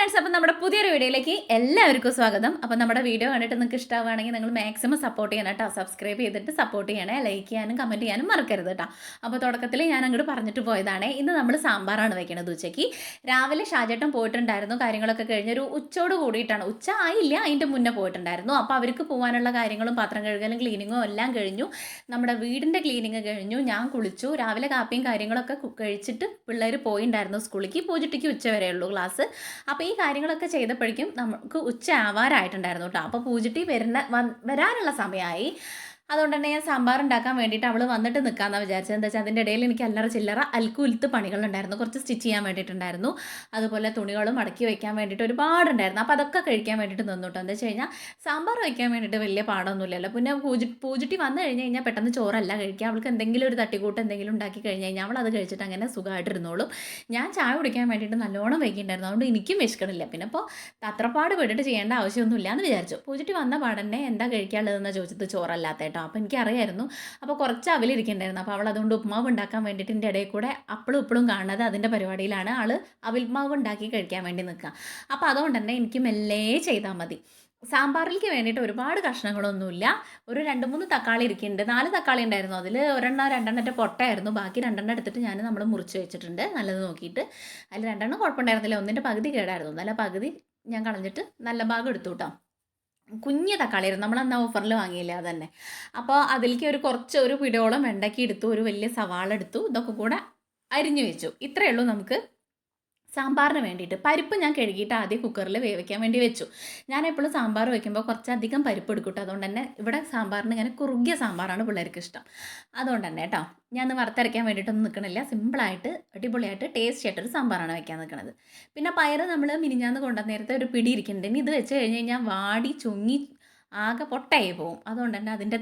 Friends, അപ്പം നമ്മുടെ പുതിയൊരു വീഡിയോയിലേക്ക് എല്ലാവർക്കും സ്വാഗതം. അപ്പം നമ്മുടെ വീഡിയോ കണ്ടിട്ട് നിങ്ങൾക്ക് ഇഷ്ടമാവുകയാണെങ്കിൽ നിങ്ങൾ മാക്സിമം സപ്പോർട്ട് ചെയ്യണം കേട്ടോ. സബ്സ്ക്രൈബ് ചെയ്തിട്ട് സപ്പോർട്ട് ചെയ്യണേ, ലൈക്ക് ചെയ്യാനും കമൻറ്റ് ചെയ്യാനും മറക്കരുത് കേട്ടോ. അപ്പോൾ തുടക്കത്തിൽ ഞാൻ അങ്ങോട്ട് പറഞ്ഞിട്ട് പോയതാണ്. ഇന്ന് നമ്മൾ സാമ്പാറാണ് വയ്ക്കുന്നത് ഉച്ചയ്ക്ക്. രാവിലെ ഷാജേട്ടൻ പോയിട്ടുണ്ടായിരുന്നു, കാര്യങ്ങളൊക്കെ കഴിഞ്ഞൊരു ഉച്ചയോട് കൂടിയിട്ടാണ്, ഉച്ച ആയില്ല അതിൻ്റെ മുന്നേ പോയിട്ടുണ്ടായിരുന്നു. അപ്പോൾ അവർക്ക് പോകാനുള്ള കാര്യങ്ങളും പാത്രം കഴുകലും ക്ലീനിങ്ങും എല്ലാം കഴിഞ്ഞു. നമ്മുടെ വീടിൻ്റെ ക്ലീനിങ് കഴിഞ്ഞു, ഞാൻ കുളിച്ചു, രാവിലെ കാപ്പിയും കാര്യങ്ങളൊക്കെ കഴിച്ചിട്ട് പിള്ളേർ പോയിട്ടുണ്ടായിരുന്നു സ്കൂളിലേക്ക്. പൂജിട്ടിക്ക് ഉച്ച വരെയുള്ളൂ ക്ലാസ്. അപ്പോൾ ഈ കാര്യങ്ങളൊക്കെ ചെയ്തപ്പോഴേക്കും നമുക്ക് ഉച്ച ആവാറായിട്ടുണ്ടായിരുന്നു കേട്ടോ. അപ്പോൾ പൂജിട്ടി വരാനുള്ള സമയമായി. അതുകൊണ്ട് തന്നെ ഞാൻ സാമ്പാർ ഉണ്ടാക്കാൻ വേണ്ടിയിട്ട് അവൾ വന്നിട്ട് നിൽക്കാമെന്നാണ് വിചാരിച്ചത്. എന്താ വെച്ചാൽ അതിൻ്റെ ഇടയിൽ എനിക്ക് അല്ലറ ചില്ലറ അൽക്കുലുത്ത് പണികളുണ്ടായിരുന്നു, കുറച്ച് സ്റ്റിച്ച് ചെയ്യാൻ വേണ്ടിയിട്ടുണ്ടായിരുന്നു, അതുപോലെ തുണികളും മടക്കി വയ്ക്കാൻ വേണ്ടിയിട്ട് ഒരുപാടുണ്ടായിരുന്നു. അപ്പോൾ അതൊക്കെ കഴിക്കാൻ വേണ്ടിയിട്ട് നിന്നു കേട്ടോ. എന്താ വെച്ച് കഴിഞ്ഞാൽ സാമ്പാർ വയ്ക്കാൻ വേണ്ടിയിട്ട് വലിയ പാടൊന്നുമില്ലല്ലോ. പിന്നെ പൂജിട്ടി വന്നു കഴിഞ്ഞ് കഴിഞ്ഞാൽ പെട്ടെന്ന് ചോറല്ല കഴിക്കുക, അവൾക്ക് എന്തെങ്കിലും ഒരു തട്ടിക്കൂട്ട് എന്തെങ്കിലും ഉണ്ടാക്കി കഴിഞ്ഞ് കഴിഞ്ഞാൽ അവൾ അത് കഴിച്ചിട്ട് അങ്ങനെ സുഖമായിട്ടിരുന്നോളും. ഞാൻ ചായ കുടിക്കാൻ വേണ്ടിയിട്ട് നല്ലോണം വൈകിയിട്ടുണ്ടായിരുന്നു, അതുകൊണ്ട് എനിക്കും വിശക്കണില്ല. പിന്നെ ഇപ്പോൾ തത്രപ്പാട് വിട്ടിട്ട് ചെയ്യേണ്ട ആവശ്യമൊന്നുമില്ല എന്ന് വിചാരിച്ചു. പൂജിട്ടി വന്ന പാടന്നെ എന്താ കഴിക്കാനുള്ളതെന്ന് ചോദിച്ചത് ചോറല്ലാത്ത കേട്ടോ. അപ്പോൾ എനിക്കറിയായിരുന്നു. അപ്പോൾ കുറച്ച് അവലിരിക്കണ്ടായിരുന്നു. അപ്പോൾ അവൾ അതുകൊണ്ട് ഉപ്മാവ് ഉണ്ടാക്കാൻ വേണ്ടിയിട്ട് എൻ്റെ ഇടയിൽ കൂടെ അപ്പളും ഇപ്പോഴും കാണുന്നത് അതിൻ്റെ പരിപാടിയിലാണ്. ആൾ അവിൽമാവ് ഉണ്ടാക്കി കഴിക്കാൻ വേണ്ടി നിൽക്കുക. അപ്പോൾ അതുകൊണ്ട് തന്നെ എനിക്ക് മെല്ലെ ചെയ്താൽ മതി. സാമ്പാറിലേക്ക് വേണ്ടിയിട്ട് ഒരുപാട് കഷ്ണങ്ങളൊന്നുമില്ല. ഒരു 2-3 തക്കാളി ഇരിക്കുന്നുണ്ട്. 4 തക്കാളി ഉണ്ടായിരുന്നു, അതിൽ ഒരെണ്ണം 2 പൊട്ടയായിരുന്നു, ബാക്കി 2 എടുത്തിട്ട് നമ്മൾ മുറിച്ച് വെച്ചിട്ടുണ്ട് നല്ലത് നോക്കിയിട്ട്. അതിൽ 2 കുഴപ്പമുണ്ടായിരുന്നില്ല, ഒന്നിൻ്റെ പകുതി കേടായിരുന്നു, നല്ല പകുതി ഞാൻ കളഞ്ഞിട്ട് നല്ല ഭാഗം എടുത്തു കേട്ടോ. കുഞ്ഞ് തക്കാളിയായിരുന്നു, നമ്മൾ അന്ന് ഓഫറിൽ വാങ്ങിയില്ല അത് തന്നെ. അപ്പോൾ അതിലേക്ക് ഒരു പിടിയോളം വെണ്ടയ്ക്ക എടുത്തു, ഒരു വലിയ സവാള എടുത്തു, ഇതൊക്കെ കൂടെ അരിഞ്ഞു വെച്ചു. ഇത്രയേ ഉള്ളൂ നമുക്ക് സാമ്പാറിന് വേണ്ടിയിട്ട്. പരിപ്പ് ഞാൻ കഴുകിയിട്ട് ആദ്യം കുക്കറിൽ വേവിക്കാൻ വേണ്ടി വെച്ചു. ഞാൻ എപ്പോഴും സാമ്പാർ വയ്ക്കുമ്പോൾ കുറച്ചധികം പരിപ്പ് എടുക്കും. അതുകൊണ്ട് തന്നെ ഇവിടെ സാമ്പാറിന് ഇങ്ങനെ കുറുകിയ സാമ്പാറാണ് പിള്ളേർക്ക് ഇഷ്ടം. അതുകൊണ്ട് തന്നെ കേട്ടോ ഞാൻ വറുത്തരയ്ക്കാൻ വേണ്ടിയിട്ടൊന്നും നിൽക്കണില്ല, സിമ്പിളായിട്ട് അടിപൊളിയായിട്ട് ടേസ്റ്റി ആയിട്ടൊരു സാമ്പാറാണ് വയ്ക്കാൻ നിൽക്കുന്നത്. പിന്നെ പയറ് നമ്മൾ മിനിഞ്ഞാന്ന് കൊണ്ടുവന്ന നേരത്തെ ഒരു പിടി ഇരിക്കുന്നുണ്ട്, ഇനി ഇത് വെച്ച് കഴിഞ്ഞ് കഴിഞ്ഞാൽ വാടി ചുങ്ങി ആകെ പൊട്ടയായി പോവും. അതുകൊണ്ട് തന്നെ അതിൻ്റെ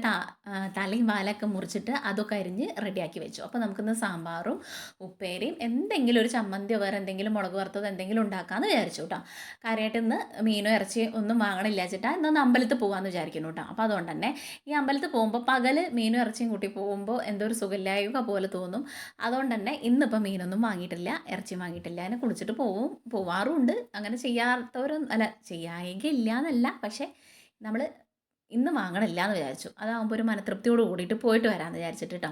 തലയും വാലൊക്കെ മുറിച്ചിട്ട് അതൊക്കെ അരിഞ്ഞ് റെഡിയാക്കി വെച്ചു. അപ്പോൾ നമുക്കിന്ന് സാമ്പാറും ഉപ്പേരിയും എന്തെങ്കിലും ഒരു ചമ്മന്തിയോ വേറെ എന്തെങ്കിലും മുളക് വറുത്തതോ എന്തെങ്കിലും ഉണ്ടാക്കാമെന്ന് വിചാരിച്ചു കേട്ടോ. കാര്യമായിട്ട് ഇന്ന് മീനോ ഇറച്ചി ഒന്നും വാങ്ങണില്ല വെച്ചിട്ടാണ് ഇന്നൊന്ന് അമ്പലത്തിൽ പോകാമെന്ന് വിചാരിക്കുന്നു കേട്ടോ. അപ്പോൾ അതുകൊണ്ട് തന്നെ ഈ അമ്പലത്തിൽ പോകുമ്പോൾ പകൽ മീനും ഇറച്ചിയും കൂട്ടി പോകുമ്പോൾ എന്തോ ഒരു സുഖമില്ലായ്മ പോലെ തോന്നും. അതുകൊണ്ട് തന്നെ ഇന്നിപ്പോൾ മീനൊന്നും വാങ്ങിയിട്ടില്ല, ഇറച്ചിയും വാങ്ങിയിട്ടില്ല. അതിനെ കുളിച്ചിട്ട് പോവാറുമുണ്ട്. അങ്ങനെ ചെയ്യാത്തവരൊന്നും അല്ല, ചെയ്യായികയില്ല എന്നല്ല, പക്ഷേ നമ്മൾ ഇന്ന് വാങ്ങണില്ല എന്ന് വിചാരിച്ചു. അതാകുമ്പോൾ ഒരു മനതൃപ്തിയോട് കൂടിയിട്ട് പോയിട്ട് വരാമെന്ന് വിചാരിച്ചിട്ട് കേട്ടോ.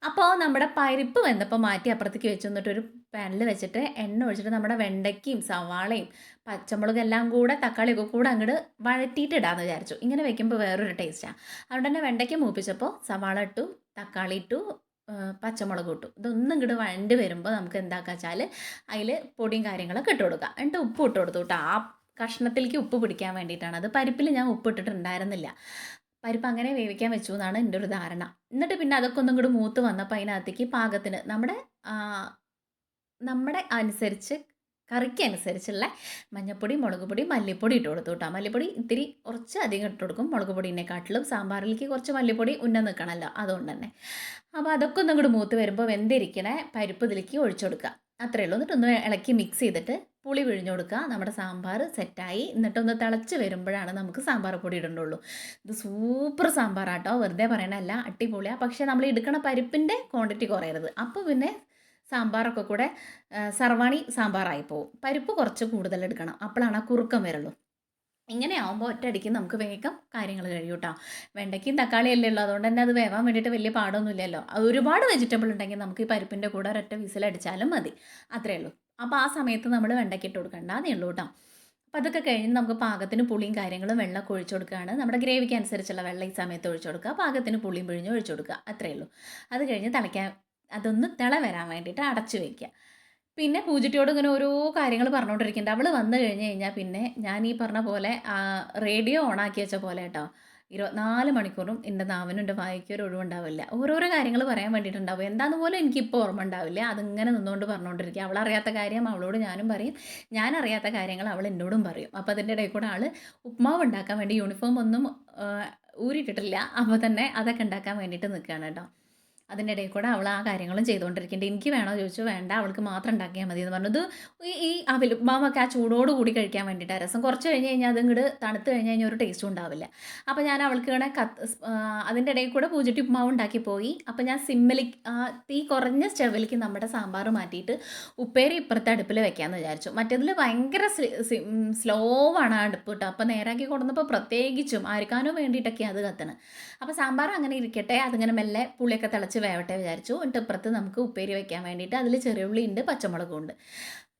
അപ്പോൾ നമ്മുടെ പരിപ്പ് വെന്തപ്പോൾ മാറ്റി അപ്പുറത്തേക്ക് വെച്ച് എന്നിട്ട് ഒരു പാനിൽ വെച്ചിട്ട് എണ്ണ ഒഴിച്ചിട്ട് നമ്മുടെ വെണ്ടയ്ക്കയും സവാളയും പച്ചമുളകും എല്ലാം കൂടെ തക്കാളിയൊക്കെ കൂടെ അങ്ങോട്ട് വഴറ്റിയിട്ട് ഇടാമെന്ന് വിചാരിച്ചു. ഇങ്ങനെ വെക്കുമ്പോൾ വേറൊരു ടേസ്റ്റാണ്. അതുകൊണ്ട് തന്നെ വെണ്ടയ്ക്ക മൂപ്പിച്ചപ്പോൾ സവാള ഇട്ടു, തക്കാളി ഇട്ടു, പച്ചമുളക് ഇട്ടു. ഇതൊന്നും ഇങ്ങോട്ട് വഴണ്ട് വരുമ്പോൾ നമുക്ക് എന്താക്കുക വെച്ചാൽ അതിൽ പൊടിയും കാര്യങ്ങളൊക്കെ ഇട്ട് കൊടുക്കുക. എന്നിട്ട് ഉപ്പ് ഇട്ട് കൊടുത്തു കേട്ടോ. ആ കഷ്ണത്തിലേക്ക് ഉപ്പ് പിടിക്കാൻ വേണ്ടിയിട്ടാണ്. അത് പരിപ്പിൽ ഞാൻ ഉപ്പ് ഇട്ടിട്ടുണ്ടായിരുന്നില്ല, പരിപ്പ് അങ്ങനെ വേവിക്കാൻ വെച്ചു എന്നാണ് എൻ്റെ ഒരു ധാരണ. എന്നിട്ട് പിന്നെ അതൊക്കെ ഒന്നും കൂടി മൂത്ത് വന്നപ്പോൾ അതിനകത്തേക്ക് പാകത്തിന് നമ്മുടെ അനുസരിച്ച് കറിക്ക് അനുസരിച്ചുള്ള മഞ്ഞൾപ്പൊടി, മുളക് പൊടി, മല്ലിപ്പൊടി ഇട്ട് കൊടുത്തു കേട്ടോ. മല്ലിപ്പൊടി ഇത്തിരി കുറച്ച് അധികം ഇട്ട് കൊടുക്കും, മുളക് പൊടിയെക്കാട്ടിലും. സാമ്പാറിലേക്ക് കുറച്ച് മല്ലിപ്പൊടി ഉന്നം നിൽക്കണമല്ലോ, അതുകൊണ്ട് തന്നെ. അപ്പോൾ അതൊക്കെ ഒന്നും കൂടി മൂത്ത് വരുമ്പോൾ വെന്തിരിക്കണ പരിപ്പ് ഇതിലേക്ക് ഒഴിച്ചു കൊടുക്കുക. അത്രയേ ഉള്ളൂ. എന്നിട്ടൊന്ന് ഇളക്കി മിക്സ് ചെയ്തിട്ട് പുളി പിഴിഞ്ഞു കൊടുക്കുക. നമ്മുടെ സാമ്പാർ സെറ്റായി. എന്നിട്ടൊന്ന് തിളച്ച് വരുമ്പോഴാണ് നമുക്ക് സാമ്പാർ പൊടി ഇടണ്ടുള്ളൂ. ഇത് സൂപ്പർ സാമ്പാറാട്ടോ, വെറുതെ പറയണല്ല, അടിപൊളിയാണ്. പക്ഷേ നമ്മൾ എടുക്കണ പരിപ്പിൻ്റെ ക്വാണ്ടിറ്റി കുറയരുത്, അപ്പോൾ പിന്നെ സാമ്പാറൊക്കെ കൂടെ സർവാണി സാമ്പാറായി പോവും. പരിപ്പ് കുറച്ച് കൂടുതൽ എടുക്കണം, അപ്പോഴാണ് ആ കുറുക്കം വരുള്ളൂ. ഇങ്ങനെ ആകുമ്പോൾ ഒറ്റയടിക്ക് നമുക്ക് വേഗം കാര്യങ്ങൾ കഴിയും കേട്ടോ. വെണ്ടയ്ക്കും തക്കാളിയല്ലേ ഉള്ളൂ, അതുകൊണ്ട് തന്നെ അത് വേവാൻ വേണ്ടിയിട്ട് വലിയ പാടൊന്നുമില്ലല്ലോ. അത് ഒരുപാട് വെജിറ്റബിൾ ഉണ്ടെങ്കിൽ നമുക്ക് ഈ പരിപ്പിൻ്റെ കൂടെ ഒരൊറ്റ വിസിലടിച്ചാലും മതി, അത്രയേ ഉള്ളൂ. അപ്പോൾ ആ സമയത്ത് നമ്മൾ വെണ്ടയ്ക്ക് ഇട്ട് കൊടുക്കേണ്ടതേ ഉള്ളൂ കേട്ടോ. അപ്പോൾ അതൊക്കെ കഴിഞ്ഞ് നമുക്ക് പാകത്തിന് പുളിയും കാര്യങ്ങളും വെള്ളമൊക്കെ ഒഴിച്ചു കൊടുക്കുകയാണ്. നമ്മുടെ ഗ്രേവിക്ക് അനുസരിച്ചുള്ള വെള്ളം ഈ സമയത്ത് ഒഴിച്ചു കൊടുക്കുക, പാകത്തിന് പുളിയും പിഴിഞ്ഞ് ഒഴിച്ചു കൊടുക്കുക, അത്രയേ ഉള്ളൂ. അത് കഴിഞ്ഞ് അതൊന്ന് വരാൻ വേണ്ടിയിട്ട് അടച്ചു വയ്ക്കുക. പിന്നെ പൂജിട്ടിയോട് ഇങ്ങനെ ഓരോ കാര്യങ്ങൾ പറഞ്ഞുകൊണ്ടിരിക്കുന്നുണ്ട്. അവൾ വന്നു കഴിഞ്ഞ് കഴിഞ്ഞാൽ പിന്നെ ഞാൻ ഈ പറഞ്ഞ പോലെ റേഡിയോ ഓണാക്കി വെച്ച പോലെ കേട്ടോ, 24 മണിക്കൂറും എൻ്റെ നാവിനും എൻ്റെ വായിക്കും ഒരു ഒഴിവുണ്ടാവില്ല. ഓരോരോ കാര്യങ്ങൾ പറയാൻ വേണ്ടിയിട്ടുണ്ടാവും, എന്താണെന്ന് പോലും എനിക്കിപ്പോൾ ഓർമ്മ ഉണ്ടാവില്ല. അതിങ്ങനെ നിന്നുകൊണ്ട് പറഞ്ഞുകൊണ്ടിരിക്കുക. അവളറിയാത്ത കാര്യം അവളോട് ഞാനും പറയും, ഞാൻ അറിയാത്ത കാര്യങ്ങൾ അവൾ എന്നോടും പറയും. അപ്പോൾ അതിൻ്റെ ഇടയിൽ കൂടെ ആൾ ഉപ്മാവ് ഉണ്ടാക്കാൻ വേണ്ടി യൂണിഫോം ഒന്നും ഊരിയിട്ടിട്ടില്ല, അപ്പോൾ തന്നെ അതൊക്കെ ഉണ്ടാക്കാൻ വേണ്ടിയിട്ട് നിൽക്കുകയാണ് കേട്ടോ. അതിൻ്റെ ഇടയിൽ കൂടെ അവൾ ആ കാര്യങ്ങളും ചെയ്തുകൊണ്ടിരിക്കുന്നുണ്ട്. എനിക്ക് വേണോ ചോദിച്ചു. വേണ്ട, അവൾക്ക് മാത്രം ഉണ്ടാക്കിയാൽ മതി എന്ന് പറഞ്ഞു. ഇത് ഈ അവിൽ ഉപ്മാവൊക്കെ ആ ചൂടോട് കൂടി കഴിക്കാൻ വേണ്ടിയിട്ടാണ് രസം. കുറച്ച് കഴിഞ്ഞ് കഴിഞ്ഞാൽ അത് ഇങ്ങോട്ട് തണുത്ത് കഴിഞ്ഞ് കഴിഞ്ഞാൽ ഒരു ടേസ്റ്റും ഉണ്ടാവില്ല. അപ്പോൾ ഞാൻ അവൾക്ക് ഇങ്ങനെ അതിൻ്റെ ഇടയിൽ കൂടെ പൂജട്ടി ഉപ്മാവ് ഉണ്ടാക്കി പോയി. അപ്പോൾ ഞാൻ സിമ്മിലേക്ക് തീ കുറഞ്ഞ സ്റ്റവിലേക്ക് നമ്മുടെ സാമ്പാർ മാറ്റിയിട്ട് ഉപ്പേരി ഇപ്പുറത്തെ അടുപ്പിൽ വെക്കാമെന്ന് വിചാരിച്ചു. മറ്റേതിൽ ഭയങ്കര സ്ലോ ആണ് അടുപ്പ് കേട്ടോ. അപ്പോൾ നേരാക്കി കൊടുന്നപ്പോൾ പ്രത്യേകിച്ചും ആർക്കാനോ വേണ്ടിയിട്ടൊക്കെയാണ് അത് കത്തണം. അപ്പോൾ സാമ്പാർ അങ്ങനെ ഇരിക്കട്ടെ, അതിങ്ങനെ മെല്ലെ പുളിയൊക്കെ തിളച്ച് വേവട്ടെ വിചാരിച്ചു. എന്നിട്ട് ഇപ്പുറത്ത് നമുക്ക് ഉപ്പേരി വെക്കാൻ വേണ്ടിയിട്ട് അതിൽ ചെറിയ ഉള്ളി ഉണ്ട്, പച്ചമുളകും ഉണ്ട്.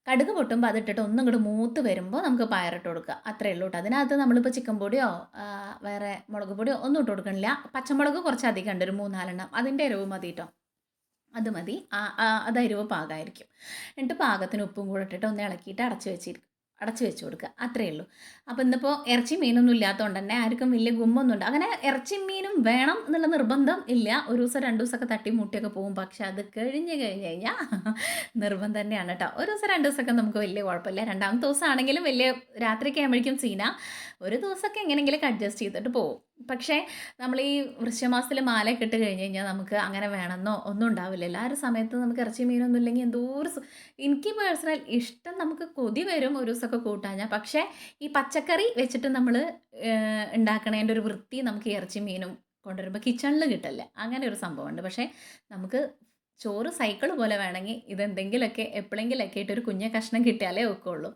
കടുക് പൊട്ടുമ്പോൾ അതിട്ടിട്ട് ഒന്നും ഇങ്ങോട്ട് മൂത്ത് വരുമ്പോൾ നമുക്ക് പയറിട്ട് കൊടുക്കുക. അത്രയേ ഉള്ളൂ കേട്ടോ. അതിനകത്ത് നമ്മളിപ്പോൾ ചിക്കൻ പൊടിയോ വേറെ മുളക് പൊടിയോ ഒന്നും ഇട്ട് കൊടുക്കണില്ല. പച്ചമുളക് കുറച്ച് അധികം ഉണ്ട്, ഒരു 3-4 അതിൻ്റെ എരിവ് മതി കേട്ടോ. അത് മതി. അത് എരിവ് പാകമായിരിക്കും. എന്നിട്ട് പാകത്തിന് ഉപ്പും കൂടെ ഇട്ടിട്ട് ഒന്ന് ഇളക്കിയിട്ട് അടച്ച് വെച്ച് കൊടുക്കുക. അത്രയേ ഉള്ളൂ. അപ്പോൾ ഇന്നിപ്പോൾ ഇറച്ചി മീനൊന്നും ഇല്ലാത്തതുകൊണ്ട് തന്നെ ആർക്കും വലിയ ഗുമ്മൊന്നുമില്ല. അങ്ങനെ ഇറച്ചി മീനും വേണം എന്നുള്ള നിർബന്ധം ഇല്ല. ഒരു ദിവസം 2 ദിവസമൊക്കെ തട്ടി മുട്ടിയൊക്കെ പോകും. പക്ഷെ അത് കഴിഞ്ഞ് കഴിഞ്ഞാൽ നിർബന്ധം തന്നെയാണ് കേട്ടോ. ഒരു ദിവസം 2 ദിവസമൊക്കെ നമുക്ക് വലിയ കുഴപ്പമില്ല. രണ്ടാമത്തെ ദിവസം ആണെങ്കിലും വലിയ രാത്രിയൊക്കെ ആകുമ്പോഴേക്കും സീന. ഒരു ദിവസമൊക്കെ എങ്ങനെയെങ്കിലുമൊക്കെ അഡ്ജസ്റ്റ് ചെയ്തിട്ട് പോകും. പക്ഷേ നമ്മൾ ഈ വൃശ്ചികമാസത്തിൽ മാലയൊക്കെ ഇട്ട് കഴിഞ്ഞ് കഴിഞ്ഞാൽ നമുക്ക് അങ്ങനെ വേണമെന്നോ ഒന്നും ഉണ്ടാവില്ലല്ലോ. ആ ഒരു സമയത്ത് നമുക്ക് ഇറച്ചി മീനൊന്നും ഇല്ലെങ്കിൽ എന്തോ ഒരു എനിക്ക് പേഴ്സണൽ ഇഷ്ടം, നമുക്ക് കൊതി വരും ഒരു ദിവസമൊക്കെ കൂട്ടാഞ്ഞാൽ. പക്ഷേ ഈ പച്ചക്കറി വെച്ചിട്ട് നമ്മൾ ഉണ്ടാക്കണതിൻ്റെ ഒരു വൃത്തി നമുക്ക് ഇറച്ചി മീനും കൊണ്ടുവരുമ്പോൾ കിച്ചണിൽ കിട്ടില്ല. അങ്ങനെ ഒരു സംഭവമുണ്ട്. പക്ഷേ നമുക്ക് ചോറ് സൈക്കിൾ പോലെ വേണമെങ്കിൽ ഇതെന്തെങ്കിലുമൊക്കെ എപ്പോഴെങ്കിലൊക്കെ ആയിട്ട് ഒരു കുഞ്ഞ കഷ്ണം കിട്ടിയാലേ ഒക്കെയുള്ളൂ.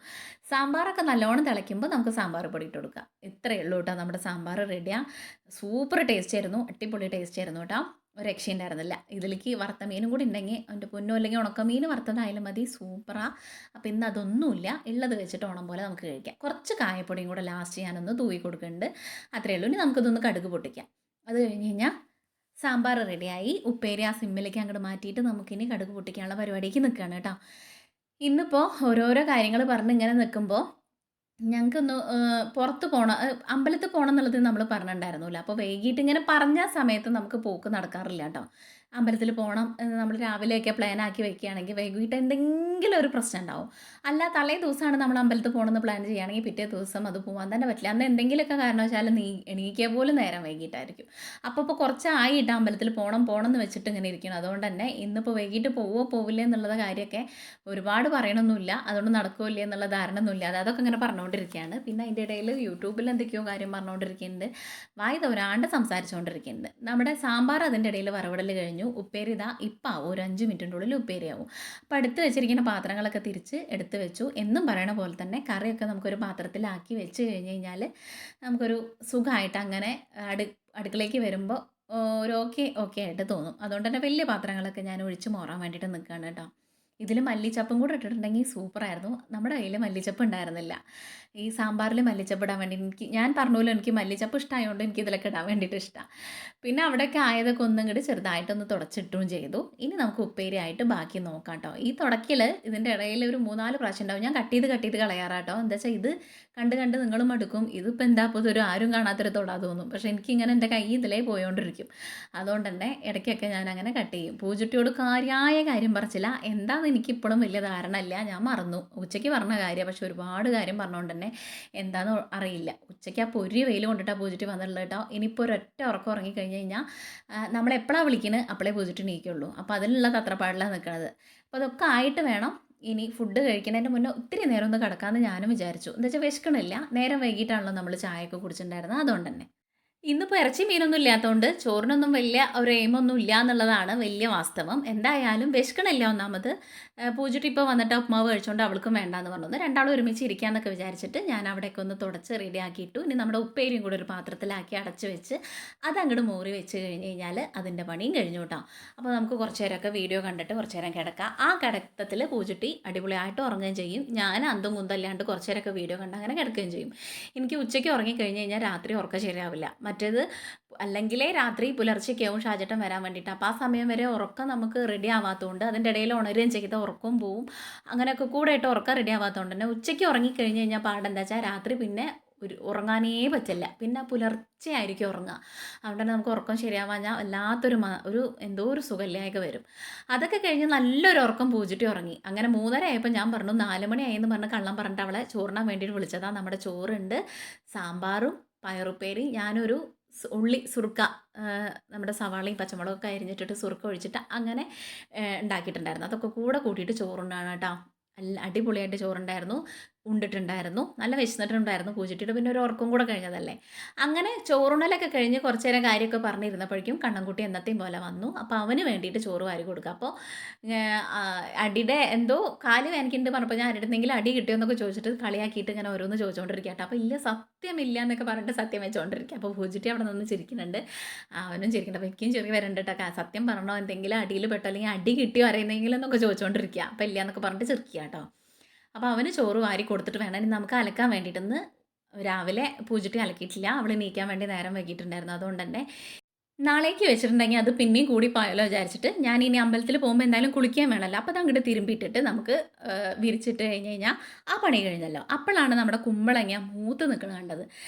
സാമ്പാറൊക്കെ നല്ലോണം തിളയ്ക്കുമ്പോൾ നമുക്ക് സാമ്പാർ പൊടി ഇട്ട് കൊടുക്കാം. ഇത്രയേ ഉള്ളൂ കേട്ടോ. നമ്മുടെ സാമ്പാർ റെഡിയാണ്. സൂപ്പർ ടേസ്റ്റ് ആയിരുന്നു, അടിപൊളി ടേസ്റ്റ് ആയിരുന്നു കേട്ടോ. ഒരു രക്ഷയുണ്ടായിരുന്നില്ല. ഇതിലേക്ക് വറുത്ത മീനും കൂടി ഉണ്ടെങ്കിൽ അതിൻ്റെ പൊന്നോ അല്ലെങ്കിൽ ഉണക്കമീൻ വറുത്തതായാലും മതി, സൂപ്പറാണ്. അപ്പോൾ ഇന്ന് അതൊന്നുമില്ല, ഉള്ളത് വെച്ചിട്ട് ഓണം പോലെ നമുക്ക് കഴിക്കാം. കുറച്ച് കായപ്പൊടിയും കൂടെ ലാസ്റ്റ് ഞാനൊന്ന് തൂവി കൊടുക്കുന്നുണ്ട്. അത്രയേ ഉള്ളൂ. ഇനി നമുക്കിതൊന്ന് കടുക് പൊട്ടിക്കാം. അത് കഴിഞ്ഞ് കഴിഞ്ഞാൽ സാമ്പാർ റെഡിയായി. ഉപ്പേരി ആ സിമ്മിലേക്ക് അങ്ങോട്ട് മാറ്റിയിട്ട് നമുക്കിനി കടുക് പൊട്ടിക്കാനുള്ള പരിപാടിക്ക് നിൽക്കുകയാണ് കേട്ടോ. ഇന്നിപ്പോൾ ഓരോരോ കാര്യങ്ങൾ പറഞ്ഞ് ഇങ്ങനെ നിൽക്കുമ്പോൾ ഞങ്ങൾക്കൊന്ന് പുറത്ത് പോകണം, അമ്പലത്തിൽ പോകണം എന്നുള്ളത് നമ്മൾ പറഞ്ഞിട്ടുണ്ടായിരുന്നില്ല. അപ്പോൾ വൈകിട്ട് ഇങ്ങനെ പറഞ്ഞ സമയത്ത് നമുക്ക് പോക്ക് നടക്കാറില്ല കേട്ടോ. അമ്പലത്തിൽ പോകണം നമ്മൾ രാവിലെയൊക്കെ പ്ലാൻ ആക്കി വെക്കുകയാണെങ്കിൽ വൈകിട്ട് എന്തെങ്കിലും ഒരു പ്രശ്നം ഉണ്ടാവും. അല്ല തലേ ദിവസമാണ് നമ്മൾ അമ്പലത്തിൽ പോകണമെന്ന് പ്ലാൻ ചെയ്യുകയാണെങ്കിൽ പിറ്റേ ദിവസം അത് പോകാൻ തന്നെ പറ്റില്ല. അന്ന് എന്തെങ്കിലുമൊക്കെ കാരണവശാൽ എണീക്കുക പോലും നേരം വൈകിട്ടായിരിക്കും. അപ്പോൾ കുറച്ചായിട്ട് അമ്പലത്തിൽ പോകണം എന്ന് വെച്ചിട്ട് ഇങ്ങനെ ഇരിക്കണം. അതുകൊണ്ട് തന്നെ ഇന്നിപ്പോൾ വൈകിട്ട് പോവില്ലേ എന്നുള്ള കാര്യമൊക്കെ ഒരുപാട് പറയണമൊന്നുമില്ല. അതുകൊണ്ട് നടക്കില്ലേ എന്നുള്ള ധാരണ ഒന്നുമില്ല. അതൊക്കെ ഇങ്ങനെ പറഞ്ഞുകൊണ്ടിരിക്കുകയാണ്. പിന്നെ അതിൻ്റെ ഇടയിൽ യൂട്യൂബിൽ എന്തൊക്കെയോ കാര്യം പറഞ്ഞുകൊണ്ടിരിക്കുന്നുണ്ട്, വായി തോരാണ്ട് സംസാരിച്ചുകൊണ്ടിരിക്കുന്നുണ്ട്. നമ്മുടെ സാമ്പാർ അതിൻ്റെ ഇടയിൽ വറവിടൽ കഴിഞ്ഞു. ഉപ്പേരി ഇതാ ഇപ്പം ആവും, ഒരു 5 മിനിറ്റിൻ്റെ ഉള്ളിൽ ഉപ്പേരിയാവും. അപ്പോൾ എടുത്ത് വെച്ചിരിക്കുന്ന പാത്രങ്ങളൊക്കെ തിരിച്ച് എടുത്ത് വെച്ചു. എന്നും പറയണ പോലെ തന്നെ കറിയൊക്കെ നമുക്കൊരു പാത്രത്തിലാക്കി വെച്ച് കഴിഞ്ഞ് കഴിഞ്ഞാൽ നമുക്കൊരു സുഖമായിട്ട് അങ്ങനെ അടുക്കളയ്ക്ക് വരുമ്പോൾ ഒരു ഓക്കെ ആയിട്ട് തോന്നും. അതുകൊണ്ട് തന്നെ വലിയ പാത്രങ്ങളൊക്കെ ഞാൻ ഒഴിച്ച് മോറാൻ വേണ്ടിയിട്ട് നിൽക്കുകയാണ് കേട്ടോ. ഇതിൽ മല്ലിച്ചപ്പും കൂടെ ഇട്ടിട്ടുണ്ടെങ്കിൽ സൂപ്പറായിരുന്നു. നമ്മുടെ കയ്യിൽ മല്ലിച്ചപ്പ് ഉണ്ടായിരുന്നില്ല. ഈ സാമ്പാറിൽ മല്ലിച്ചപ്പ് ഇടാൻ വേണ്ടി ഞാൻ പറഞ്ഞല്ലോ, എനിക്ക് മല്ലിച്ചപ്പ് ഇഷ്ടമായതുകൊണ്ട് എനിക്ക് ഇതിലൊക്കെ ഇടാൻ വേണ്ടിയിട്ട് ഇഷ്ടമാണ്. പിന്നെ അവിടെയൊക്കെ ആയതൊക്കെ ഒന്നും കൂടി ചെറുതായിട്ടൊന്ന് തുടച്ചിട്ടും ചെയ്തു. ഇനി നമുക്ക് ഉപ്പേരി ആയിട്ട് ബാക്കി നോക്കാം കേട്ടോ. ഈ തുടക്കിൽ ഇതിൻ്റെ ഇടയിൽ ഒരു 3-4 പ്രാവശ്യം ഉണ്ടാവും. ഞാൻ കട്ട് ചെയ്ത് കളയാറാട്ടോ. എന്താ വെച്ചാൽ ഇത് കണ്ട് നിങ്ങളും മടുക്കും. ഇതിപ്പോൾ എന്താ അപ്പോൾ ഇതൊരു ആരും കാണാത്തൊരു തൊടാ തോന്നും. പക്ഷേ എനിക്കിങ്ങനെ എൻ്റെ കൈ ഇതിലേ പോയോണ്ടിരിക്കും. അതുകൊണ്ട് തന്നെ ഇടയ്ക്കൊക്കെ ഞാൻ അങ്ങനെ കട്ട് ചെയ്യും. പൂജുട്ടിയോട് കാര്യമായ കാര്യം പറച്ചില്ല. എന്താണെന്ന് എനിക്കിപ്പോഴും വലിയ ധാരണ ഇല്ല, ഞാൻ മറന്നു. ഉച്ചയ്ക്ക് പറഞ്ഞ കാര്യം, പക്ഷെ ഒരുപാട് കാര്യം പറഞ്ഞുകൊണ്ട് തന്നെ എന്താണെന്ന് അറിയില്ല. ഉച്ചയ്ക്ക് ആ പൊരി വെയിൽ കൊണ്ടിട്ടാണ് പൂജുട്ടി വന്നിട്ടുള്ളത് കേട്ടോ. ഇനിയിപ്പോൾ ഒരൊറ്റ ഉറക്കം ഉറങ്ങിക്കഴിഞ്ഞ് കഴിഞ്ഞാൽ നമ്മളെപ്പോഴാണ് വിളിക്കുന്നത് അപ്പോഴേ പൂജുട്ടി എണീക്കുള്ളൂ. അപ്പോൾ അതിനുള്ള തത്രപ്പാടിലാണ് നിൽക്കുന്നത്. അപ്പോൾ അതൊക്കെ ആയിട്ട് വേണം ഇനി ഫുഡ് കഴിക്കുന്നതിൻ്റെ മുന്നേ ഒത്തിരി നേരം ഒന്ന് കിടക്കാമെന്ന് ഞാനും വിചാരിച്ചു. എന്താ വെച്ചാൽ വിശക്കണില്ല, നേരം വൈകിട്ടാണല്ലോ നമ്മൾ ചായയൊക്കെ കുടിച്ചിട്ടുണ്ടായിരുന്നത്. അതുകൊണ്ട് തന്നെ ഇന്നിപ്പോൾ ഇറച്ചി മീനൊന്നും ഇല്ലാത്തതുകൊണ്ട് ചോറിനൊന്നും വലിയ ഒരു എയിമൊന്നും ഇല്ല എന്നുള്ളതാണ് വലിയ വാസ്തവം. എന്തായാലും വിശക്കണില്ല. ഒന്നാമത് പൂജുട്ടി ഇപ്പോൾ വന്നിട്ട് ഉപ്മാവ് കഴിച്ചുകൊണ്ട് അവൾക്കും വേണ്ടാന്ന് പറഞ്ഞു. രണ്ടാളും ഒരുമിച്ച് ഇരിക്കാമെന്നൊക്കെ വിചാരിച്ചിട്ട് ഞാൻ അവിടെയൊക്കെ ഒന്ന് തുടച്ച് റെഡിയാക്കിയിട്ടു. ഇനി നമ്മുടെ ഉപ്പേരിയും കൂടെ ഒരു പാത്രത്തിലാക്കി അടച്ച് വെച്ച് അതങ്ങോട്ട് മൂറി വെച്ച് കഴിഞ്ഞ് കഴിഞ്ഞാൽ അതിൻ്റെ പണിയും കഴിഞ്ഞു കേട്ടോ. അപ്പോൾ നമുക്ക് കുറച്ച് നേരമൊക്കെ വീഡിയോ കണ്ടിട്ട് കുറച്ച് നേരം കിടക്കാം. ആ കിടത്തത്തിൽ പൂജുട്ടി അടിപൊളിയായിട്ട് ഉറങ്ങുകയും ചെയ്യും. ഞാൻ അന്തും കുന്തല്ലാണ്ട് കുറച്ച് നേരമൊക്കെ വീഡിയോ കണ്ട് അങ്ങനെ കിടക്കുകയും ചെയ്യും. എനിക്ക് ഉച്ചയ്ക്ക് ഉറങ്ങിക്കഴിഞ്ഞ് കഴിഞ്ഞാൽ രാത്രി ഉറക്കം ശരിയാവില്ല. മറ്റേത് അല്ലെങ്കിലേ രാത്രി പുലർച്ചയ്ക്കാവും ഷാജേട്ടൻ വരാൻ വേണ്ടിയിട്ട്. അപ്പോൾ ആ സമയം വരെ ഉറക്കം നമുക്ക് റെഡി ആവാത്തതുകൊണ്ട് അതിൻ്റെ ഇടയിൽ ഉണരുകയും ചെയ്ത ഉറക്കവും പോവും. അങ്ങനെയൊക്കെ കൂടെ ആയിട്ട് ഉറക്കം റെഡി ആവാത്തതുകൊണ്ട് തന്നെ ഉച്ചയ്ക്ക് ഉറങ്ങിക്കഴിഞ്ഞ് കഴിഞ്ഞാൽ പാടെന്താ വെച്ചാൽ രാത്രി പിന്നെ ഉറങ്ങാനേ പറ്റില്ല. പിന്നെ പുലർച്ചെ ആയിരിക്കും ഉറങ്ങുക. അതുകൊണ്ട് തന്നെ നമുക്ക് ഉറക്കം ശരിയാവാഞ്ഞാൽ വല്ലാത്തൊരു എന്തോ ഒരു സുഖമില്ലായൊക്കെ വരും. അതൊക്കെ കഴിഞ്ഞ് നല്ലൊരു ഉറക്കം പൂജിട്ടി ഉറങ്ങി. അങ്ങനെ 3:30 ആയപ്പോൾ ഞാൻ പറഞ്ഞു 4 മണിയായെന്ന് പറഞ്ഞ് കള്ളം പറഞ്ഞിട്ട് അവളെ ചോറിനാൻ വേണ്ടിയിട്ട് വിളിച്ചതാണ്. നമ്മുടെ ചോറുണ്ട്, സാമ്പാറും പയറുപ്പേരി, ഞാനൊരു ഉള്ളി സുറുക്ക, നമ്മുടെ സവാളയും പച്ചമുളകൊക്കെ അരിഞ്ഞിട്ടിട്ട് സുറുക്ക ഒഴിച്ചിട്ട് അങ്ങനെ ഉണ്ടാക്കിയിട്ടുണ്ടായിരുന്നു. അതൊക്കെ കൂടെ കൂട്ടിയിട്ട് ചോറുണ്ണാണ് കേട്ടോ. നല്ല അടിപൊളിയായിട്ട് ചോറുണ്ടായിരുന്നു. ഉണ്ടിട്ടുണ്ടായിരുന്നു. നല്ല വിശന്നിട്ടുണ്ടായിരുന്നു. പൂജിട്ടിട്ട് പിന്നെ ഒരു ഉറക്കം കൂടെ കഴിഞ്ഞതല്ലേ. അങ്ങനെ ചോറുണ്ണലൊക്കെ കഴിഞ്ഞ് കുറച്ച് നേരം കാര്യമൊക്കെ പറഞ്ഞിരുന്നപ്പോഴേക്കും കണ്ണൻകുട്ടി എന്നത്തെയും പോലെ വന്നു. അപ്പോൾ അവന് വേണ്ടിയിട്ട് ചോറ് വാരി കൊടുക്കുക. അപ്പോൾ അടിയുടെ എന്തോ കാല് വേദനിക്കുന്നുണ്ട് പറഞ്ഞപ്പോൾ ഞാൻ ആരുടെന്നെങ്കിലും അടി കിട്ടിയോ എന്നൊക്കെ ചോദിച്ചിട്ട് കളിയാക്കിയിട്ട് ഇങ്ങനെ ഓരോന്ന് ചോദിച്ചുകൊണ്ടിരിക്കുക കേട്ടോ. അപ്പോൾ ഇല്ല സത്യമില്ല എന്നൊക്കെ പറഞ്ഞിട്ട് സത്യം വെച്ചുകൊണ്ടിരിക്കുക. അപ്പോൾ പൂജിട്ടി അവിടെ നിന്ന് ചിരിക്കുന്നുണ്ട്. അവനും ചിരിക്കുന്നുണ്ട്. അപ്പോൾ എനിക്കും ചെറിയ വരുന്നുണ്ട് കേട്ടോ. സത്യം പറഞ്ഞോ, എന്തെങ്കിലും അടിയിൽ പെട്ടോ അല്ലെങ്കിൽ അടി കിട്ടിയോ അറിയുന്നെങ്കിലും എന്നൊക്കെ ചോദിച്ചുകൊണ്ടിരിക്കുക. അപ്പോൾ ഇല്ല എന്നൊക്കെ പറഞ്ഞിട്ട് ചിരിക്കുക കേട്ടോ. അപ്പോൾ അവന് ചോറ് വാരി കൊടുത്തിട്ട് വേണം ഇനി നമുക്ക് അലക്കാൻ വേണ്ടിയിട്ടൊന്ന്. രാവിലെ പൂജിട്ടി അലക്കിയിട്ടില്ല. അവൾ എണീക്കാൻ വേണ്ടി നേരം വൈകിയിട്ടുണ്ടായിരുന്നു. അതുകൊണ്ട് തന്നെ നാളേക്ക് വെച്ചിട്ടുണ്ടെങ്കിൽ അത് പിന്നെയും കൂടിപ്പോയാലോ വിചാരിച്ചിട്ട് ഞാൻ ഇനി അമ്പലത്തിൽ പോകുമ്പോൾ എന്തായാലും കുളിക്കാൻ വേണമല്ലോ. അപ്പോൾ അത് അങ്ങോട്ട് തിരുമ്പിയിട്ടിട്ട് നമുക്ക് വിരിച്ചിട്ട് കഴിഞ്ഞ് കഴിഞ്ഞാൽ ആ പണി കഴിഞ്ഞല്ലോ. അപ്പോഴാണ് നമ്മുടെ കുമ്പളങ്ങ മൂത്ത് നിൽക്കുന്നത് കണ്ടത്.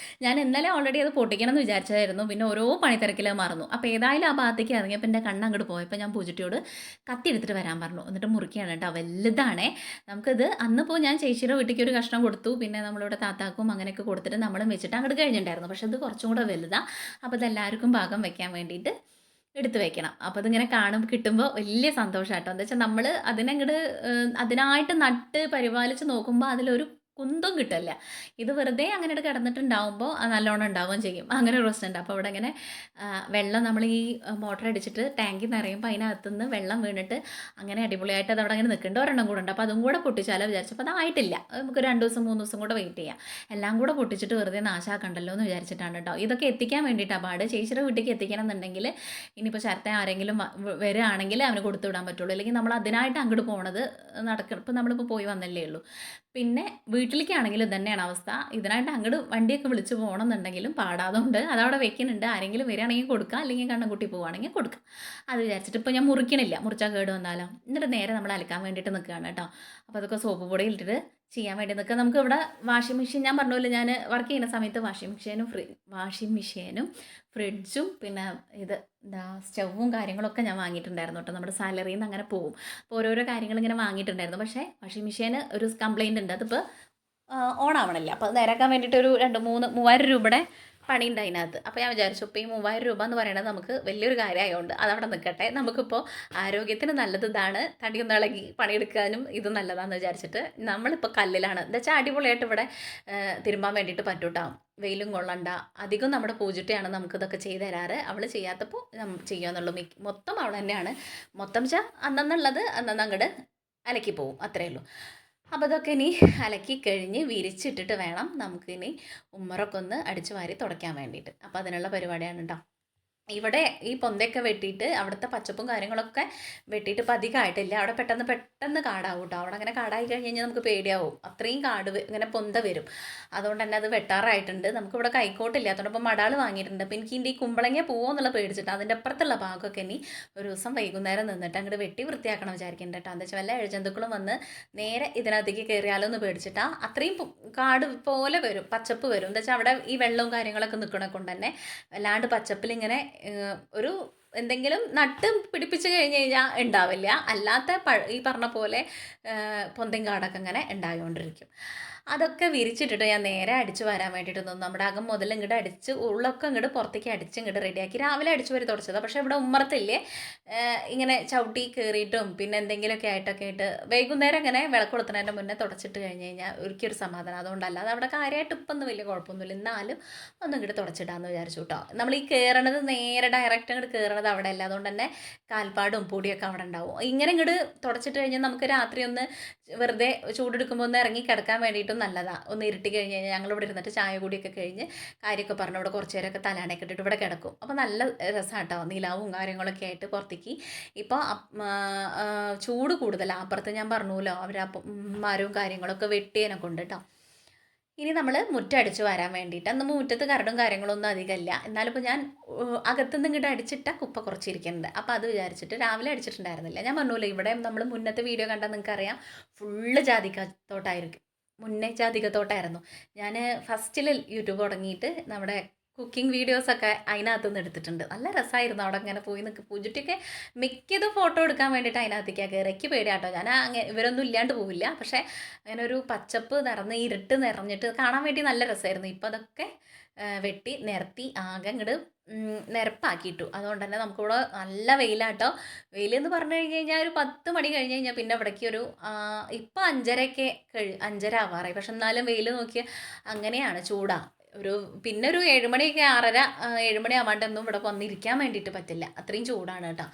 ഞാൻ ഇന്നലെ ഓൾറെഡി അത് പൊട്ടിക്കണം എന്ന് വിചാരിച്ചായിരുന്നു. പിന്നെ ഓരോ പണിത്തിരക്കിൽ മറന്നു. അപ്പോൾ ഏതായാലും ആ ഭാഗത്തേക്ക് ഇറങ്ങിയപ്പോൾ എൻ്റെ കണ്ണ് അങ്ങോട്ട് പോയപ്പോൾ ഞാൻ പൂജിട്ടിയോട് കത്തി എടുത്തിട്ട് വരാൻ പറഞ്ഞു. എന്നിട്ട് മുറിക്കുകയാണ് കേട്ടോ. വലുതാണേ. നമുക്കിത് അന്നിപ്പോൾ ഞാൻ ചേച്ചിയുടെ വീട്ടിലേക്ക് ഒരു കഷ്ണം കൊടുത്തു. പിന്നെ നമ്മളിവിടെ താത്താക്കും അങ്ങനെയൊക്കെ കൊടുത്തിട്ട് നമ്മളും വെച്ചിട്ട് അങ്ങോട്ട് കഴിഞ്ഞിട്ടുണ്ടായിരുന്നു. പക്ഷേ ഇത് കുറച്ചും കൂടെ വലുതാണ്. അപ്പോൾ ഇതെല്ലാവർക്കും ഭാഗം വെക്കാൻ വേണ്ടിയിട്ട് എടുത്ത് വെക്കണം. അപ്പോൾ അതിങ്ങനെ കിട്ടുമ്പോൾ വലിയ സന്തോഷം കേട്ടോ. എന്താ വെച്ചാൽ നമ്മൾ അതിനങ്ങോട്ട് അതിനായിട്ട് നട്ട് പരിപാലിച്ച് നോക്കുമ്പോൾ അതിലൊരു കുന്തും കിട്ടില്ല. ഇത് വെറുതെ അങ്ങനെ കിടന്നിട്ടുണ്ടാവുമ്പോൾ നല്ലോണം ഉണ്ടാവുകയും ചെയ്യും. അങ്ങനെ ഒരു പ്രശ്നമുണ്ട്. അപ്പോൾ ഇവിടെ ഇങ്ങനെ വെള്ളം നമ്മൾ ഈ മോട്ടർ അടിച്ചിട്ട് ടാങ്കിൽ നിറയുമ്പോൾ അതിനകത്തുനിന്ന് വെള്ളം വീണിട്ട് അങ്ങനെ അടിപൊളിയായിട്ട് അത് അവിടെ അങ്ങനെ നിൽക്കേണ്ട ഒരെണ്ണം കൂടെ ഉണ്ട്. അപ്പോൾ അതും കൂടെ പൊട്ടിച്ചാലോ വിചാരിച്ചപ്പോൾ അതായിട്ടില്ല. നമുക്ക് 2 ദിവസം 3 ദിവസം കൂടെ വെയിറ്റ് ചെയ്യാം. എല്ലാം കൂടെ പൊട്ടിച്ചിട്ട് വെറുതെ നാശാക്കണ്ടല്ലോ എന്ന് വിചാരിച്ചിട്ടാണ് കേട്ടോ. ഇതൊക്കെ എത്തിക്കാൻ വേണ്ടിയിട്ടാണ് പാട്. ചേച്ചിയുടെ വീട്ടിലേക്ക് എത്തിക്കണം എന്നുണ്ടെങ്കിൽ ഇനിയിപ്പോൾ ശരത്തെ ആരെങ്കിലും വരികയാണെങ്കിൽ അവന് കൊടുത്തു വിടാൻ പറ്റുള്ളൂ. അല്ലെങ്കിൽ നമ്മൾ അതിനായിട്ട് അങ്ങോട്ട് പോകണത് നടക്കണം. ഇപ്പോൾ നമ്മളിപ്പോൾ പോയി വന്നല്ലേ ഉള്ളൂ. പിന്നെ വീട്ടിലേക്കാണെങ്കിലും തന്നെയാണ് അവസ്ഥ. ഇതിനായിട്ട് അങ്ങോട്ട് വണ്ടിയൊക്കെ വിളിച്ച് പോകണമെന്നുണ്ടെങ്കിലും പാടാതുകൊണ്ട് അതവിടെ വെക്കുന്നുണ്ട്. ആരെങ്കിലും വരികയാണെങ്കിൽ കൊടുക്കുക, അല്ലെങ്കിൽ കണ്ണൻകുട്ടി പോവുകയാണെങ്കിൽ കൊടുക്കുക. അത് വിചാരിച്ചിട്ട് ഇപ്പോൾ ഞാൻ മുറിക്കണില്ല. മുറിച്ചാൽ കേട് വന്നാലോ. എന്നിട്ട് നേരെ നമ്മൾ അലക്കാൻ വേണ്ടിയിട്ട് നിൽക്കുകയാണ് കേട്ടോ. അപ്പോൾ അതൊക്കെ സോപ്പ് പൊടി ഇട്ടിട്ട് ചെയ്യാൻ വേണ്ടി നിൽക്കുക. നമുക്ക് ഇവിടെ വാഷിംഗ് മെഷീൻ, ഞാൻ പറഞ്ഞല്ലോ ഞാൻ വർക്ക് ചെയ്യുന്ന സമയത്ത് വാഷിംഗ് മെഷീനും ഫ്രിഡ്ജും പിന്നെ ഇത് എന്താ സ്റ്റൗവും കാര്യങ്ങളൊക്കെ ഞാൻ വാങ്ങിയിട്ടുണ്ടായിരുന്നു കേട്ടോ. നമ്മുടെ സാലറിയിൽ നിന്ന് അങ്ങനെ പോകും. അപ്പോൾ ഓരോരോ കാര്യങ്ങൾ ഇങ്ങനെ വാങ്ങിയിട്ടുണ്ടായിരുന്നു. പക്ഷേ വാഷിംഗ് മെഷീന് ഒരു കംപ്ലയിൻ്റ് ഉണ്ട്. അതിപ്പോൾ ഓൺ ആവണില്ല. അപ്പോൾ അത് നേരാക്കാൻ വേണ്ടിയിട്ട് ഒരു 2-3 രൂപയുടെ പണിയുണ്ട് അതിനകത്ത്. അപ്പോൾ ഞാൻ വിചാരിച്ചു ഇപ്പോൾ ഈ 3000 രൂപ എന്ന് പറയുന്നത് നമുക്ക് വലിയൊരു കാര്യമായതുകൊണ്ട് അതവിടെ നിൽക്കട്ടെ. നമുക്കിപ്പോൾ ആരോഗ്യത്തിന് നല്ലത് ഇതാണ്. തടിയൊന്നും ഇളകി പണിയെടുക്കാനും ഇത് നല്ലതാണെന്ന് വിചാരിച്ചിട്ട് നമ്മളിപ്പോൾ കല്ലിലാണ്. എന്താ വെച്ചാൽ അടിപൊളിയായിട്ട് ഇവിടെ തിരുമ്പാൻ വേണ്ടിയിട്ട് പറ്റൂട്ടോ. വെയിലും കൊള്ളണ്ട. അധികം നമ്മുടെ പൂജിട്ടയാണ് നമുക്കിതൊക്കെ ചെയ്ത് തരാറ്. അവൾ ചെയ്യാത്തപ്പോൾ ചെയ്യാന്നുള്ളൂ. മൊത്തം അവൾ തന്നെയാണ്. മൊത്തം വെച്ചാൽ അന്നെന്നുള്ളത് അങ്ങോട്ട് അലക്കി പോവും, അത്രയേ ഉള്ളൂ. അപ്പോൾ അതൊക്കെ ഇനി അലക്കി കഴിഞ്ഞ് വിരിച്ചിട്ടിട്ട് വേണം നമുക്കിനി ഉമ്മറൊക്കെ ഒന്ന് അടിച്ചു വാരി തുടയ്ക്കാൻ വേണ്ടിയിട്ട്. അപ്പോൾ അതിനുള്ള പരിപാടിയാണ് കേട്ടോ. ഇവിടെ ഈ പൊന്തയൊക്കെ വെട്ടിയിട്ട് അവിടുത്തെ പച്ചപ്പും കാര്യങ്ങളൊക്കെ വെട്ടിയിട്ട് ഇപ്പോൾ അധികമായിട്ടില്ല. അവിടെ പെട്ടെന്ന് കാടാവും കേട്ടോ. അവിടെ അങ്ങനെ കാടായി കഴിഞ്ഞ് കഴിഞ്ഞാൽ നമുക്ക് പേടിയാവും. അത്രയും കാട് ഇങ്ങനെ പൊന്ത വരും. അതുകൊണ്ട് തന്നെ അത് വെട്ടാറായിട്ടുണ്ട്. നമുക്കിവിടെ കൈക്കോട്ടില്ലാത്തതുകൊണ്ട് ഇപ്പോൾ മടാൾ വാങ്ങിയിട്ടുണ്ട്. അപ്പോൾ എനിക്ക് ഈ കുമ്പളങ്ങ പോവോ എന്നുള്ള പേടിച്ചിട്ട് അതിൻ്റെ അപ്പുറത്തുള്ള ഭാഗമൊക്കെ ഇനി ഒരു ദിവസം വൈകുന്നേരം നിന്നിട്ട് അങ്ങോട്ട് വെട്ടി വൃത്തിയാക്കണം വിചാരിക്കുന്നുണ്ട് കേട്ടോ. എന്താ വെച്ചാൽ വല്ല ഇഴജന്തുക്കളും വന്ന് നേരെ ഇതിനകത്തേക്ക് കയറിയാലോ എന്ന് പേടിച്ചിട്ടാ. അത്രയും കാട് പോലെ വരും, പച്ചപ്പ് വരും. എന്താ വെച്ചാൽ അവിടെ ഈ വെള്ളവും കാര്യങ്ങളൊക്കെ നിൽക്കണ കൊണ്ട് തന്നെ വല്ലാണ്ട് പച്ചപ്പിലിങ്ങനെ ഒരു എന്തെങ്കിലും നട്ട് പിടിപ്പിച്ച് കഴിഞ്ഞ് കഴിഞ്ഞാൽ ഉണ്ടാവില്ല. അല്ലാത്ത ഈ പറഞ്ഞ പോലെ പൊന്തയും കാടൊക്കെ ഇങ്ങനെ ഉണ്ടായിക്കൊണ്ടിരിക്കും. അതൊക്കെ വിരിച്ചിട്ടിട്ട് ഞാൻ നേരെ അടിച്ചു വരാൻ വേണ്ടിയിട്ട് നിന്നു. നമ്മുടെ അകം മുതൽ ഇങ്ങോട്ട് അടിച്ച് ഉള്ളൊക്കെ ഇങ്ങോട്ട് പുറത്തേക്ക് അടിച്ച് ഇങ്ങോട്ട് റെഡിയാക്കി രാവിലെ അടിച്ചു വരി തുടച്ചതാണ്. പക്ഷേ ഇവിടെ ഉമ്മറത്തില്ലേ ഇങ്ങനെ ചവിട്ടി കയറിയിട്ടും പിന്നെ എന്തെങ്കിലുമൊക്കെ ആയിട്ടൊക്കെ ആയിട്ട് വൈകുന്നേരം ഇങ്ങനെ വിളക്ക് കൊടുക്കുന്നതിൻ്റെ മുന്നേ തുടച്ചിട്ട് കഴിഞ്ഞ് കഴിഞ്ഞാൽ ഒരിക്കലൊരു സമാധാനം. അതുകൊണ്ടല്ലാതെ അവിടെ കാര്യമായിട്ട് ഇപ്പം ഒന്നും വലിയ കുഴപ്പമൊന്നുമില്ല. എന്നാലും ഒന്നും ഇങ്ങോട്ട് തുടച്ചിടാമെന്ന് വിചാരിച്ചു കേട്ടോ. നമ്മൾ ഈ കയറണത് നേരെ ഡയറക്റ്റ് അങ്ങോട്ട് കയറണത് അവിടെ അല്ല. അതുകൊണ്ട് തന്നെ കാൽപ്പാടും പൊടിയൊക്കെ അവിടെ ഉണ്ടാവും. ഇങ്ങനെ ഇങ്ങോട്ട് തുടച്ചിട്ട് കഴിഞ്ഞാൽ നമുക്ക് രാത്രി ഒന്ന് വെറുതെ ചൂടെടുക്കുമ്പോൾ ഒന്ന് ഇറങ്ങി കിടക്കാൻ വേണ്ടിയിട്ടും നല്ലതാണ്. ഒന്ന് ഇരുട്ടി കഴിഞ്ഞ് കഴിഞ്ഞാൽ ഞങ്ങളിവിടെ ഇരുന്നിട്ട് ചായ കൂടിയൊക്കെ കഴിഞ്ഞ് കാര്യമൊക്കെ പറഞ്ഞ് ഇവിടെ കുറച്ച് നേരമൊക്കെ തലാണയൊക്കെ ഇട്ടിട്ട് ഇവിടെ കിടക്കും. അപ്പോൾ നല്ല രസമാണ് കേട്ടോ. നിലാവും കാര്യങ്ങളൊക്കെ ആയിട്ട് പുറത്തേക്ക്. ഇപ്പോൾ ചൂട് കൂടുതലാണ്. അപ്പുറത്ത് ഞാൻ പറഞ്ഞല്ലോ മരവും കാര്യങ്ങളൊക്കെ വെട്ടിയതിനെ കൊണ്ട് കേട്ടോ. ഇനി നമ്മൾ മുറ്റടിച്ച് വരാൻ വേണ്ടിയിട്ട് അന്ന് മുറ്റത്ത് കരടും കാര്യങ്ങളൊന്നും അധികമില്ല. എന്നാലിപ്പോൾ ഞാൻ അകത്തുനിന്ന് ഇങ്ങോട്ട് അടിച്ചിട്ട കുപ്പ കുറച്ചിരിക്കുന്നുണ്ട്. അപ്പോൾ അത് വിചാരിച്ചിട്ട് രാവിലെ അടിച്ചിട്ടുണ്ടായിരുന്നില്ല. ഞാൻ പറഞ്ഞല്ലോ ഇവിടെ നമ്മൾ മുന്നത്തെ വീഡിയോ കണ്ടാൽ നിങ്ങൾക്കറിയാം ഫുള്ള് ജാതിക്കത്തോട്ടായിരിക്കും. മുന്നേ ജാതികത്തോട്ടായിരുന്നു. ഞാൻ ഫസ്റ്റിൽ യൂട്യൂബ് തുടങ്ങിയിട്ട് നമ്മുടെ കുക്കിംഗ് വീഡിയോസൊക്കെ അതിനകത്ത് നിന്ന് എടുത്തിട്ടുണ്ട്. നല്ല രസമായിരുന്നു അവിടെ ഇങ്ങനെ പോയി നിൽക്കുക. പൂജുട്ടിയൊക്കെ മിക്കതും ഫോട്ടോ എടുക്കാൻ വേണ്ടിയിട്ട് അതിനകത്തേക്കാണ് കയറി. എനിക്ക് പേടിയാട്ടോ, ഞാൻ അങ്ങനെ ഇവരൊന്നും ഇല്ലാണ്ട് പോവില്ല. പക്ഷേ അങ്ങനെ ഒരു പച്ചപ്പ് നിറഞ്ഞ് ഇരുട്ട് നിറഞ്ഞിട്ട് കാണാൻ വേണ്ടി നല്ല രസമായിരുന്നു. ഇപ്പം അതൊക്കെ വെട്ടി നിരത്തി ആകെ അങ്ങോട്ട് നിരപ്പാക്കിയിട്ടു. അതുകൊണ്ട് തന്നെ നമുക്കിവിടെ നല്ല വെയിലാട്ടോ. വെയിലെന്ന് പറഞ്ഞു കഴിഞ്ഞ് കഴിഞ്ഞാൽ ഒരു 10 മണി കഴിഞ്ഞ് കഴിഞ്ഞാൽ പിന്നെ ഇവിടേക്ക് ഒരു ഇപ്പം 5:30 5:30 ആവാറായി. പക്ഷെ എന്നാലും വെയിൽ നോക്കിയാൽ അങ്ങനെയാണ്, ചൂടാണ്. പിന്നെ ഒരു 7 മണിയൊക്കെ 6:30 7 മണി ആവാണ്ടൊന്നും ഇവിടെ വന്നിരിക്കാൻ വേണ്ടിയിട്ട് പറ്റില്ല, അത്രയും ചൂടാണ് കേട്ടോ.